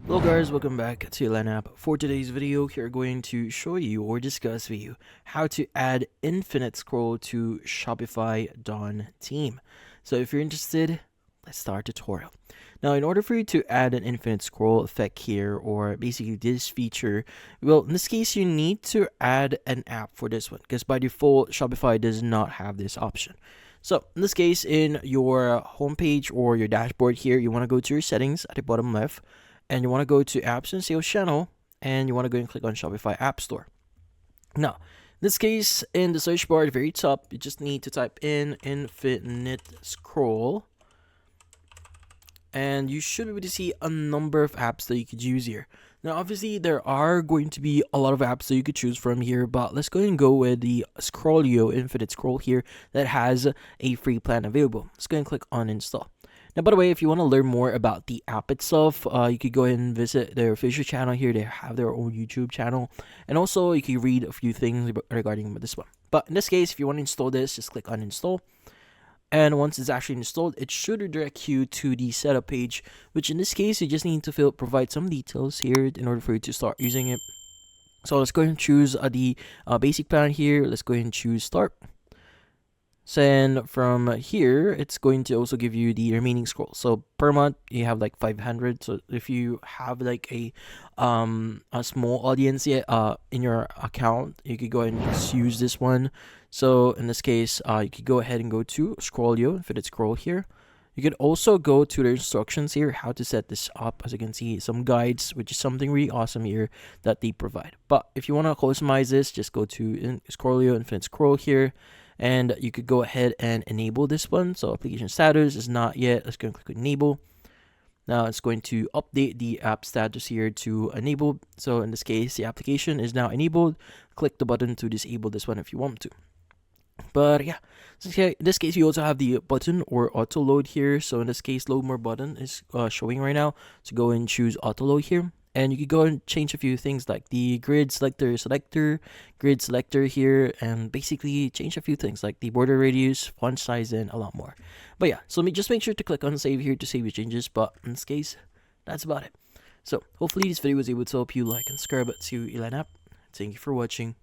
Hello guys, welcome back to Line App. For today's video, we're going to show you or discuss with you how to add infinite scroll to Shopify Dawn theme. So if you're interested, let's start the tutorial. Now, in order for you to add an infinite scroll effect here, or basically this feature, well, in this case, you need to add an app for this one, because by default, Shopify does not have this option. So in this case, in your homepage or your dashboard here, you want to go to your settings at the bottom left, and you want to go to apps and sales channel, and you want to go and click on Shopify App Store. Now, in this case, in the search bar at the very top, you just need to type in infinite scroll, and you should be able to see a number of apps that you could use here. Now, obviously, there are going to be a lot of apps that you could choose from here, but let's go and go with the Scrollio Infinite Scroll here that has a free plan available. Let's go and click on install. Now, by the way, if you want to learn more about the app itself, you could go ahead and visit their official channel here. They have their own YouTube channel, and also you can read a few things regarding this one. But in this case, if you want to install this, just click on install. And once it's actually installed, it should redirect you to the setup page, which in this case, you just need to provide some details here in order for you to start using it. So let's go ahead and choose the basic plan here. Let's go ahead and choose start. So then from here, it's going to also give you the remaining scroll. So per month, you have like 500. So if you have like a small audience in your account, you could go ahead and just use this one. So in this case, you could go ahead and go to Scrollio, Infinite Scroll here. You could also go to the instructions here, how to set this up. As you can see, some guides, which is something really awesome here that they provide. But if you want to customize this, just go to Scrollio, Infinite Scroll here. And you could go ahead and enable this one. So application status is not yet. Let's go and click enable. Now it's going to update the app status here to enable. So in this case, the application is now enabled. Click the button to disable this one if you want to. But yeah, in this case, you also have the button or auto load here. So in this case, load more button is showing right now. So go and choose auto load here. And you can go and change a few things like the grid grid selector here, and basically change a few things like the border radius, font size, and a lot more. But yeah, so just make sure to click on save here to save your changes. But in this case, that's about it. So hopefully this video was able to help you like and subscribe to Elan app. Thank you for watching.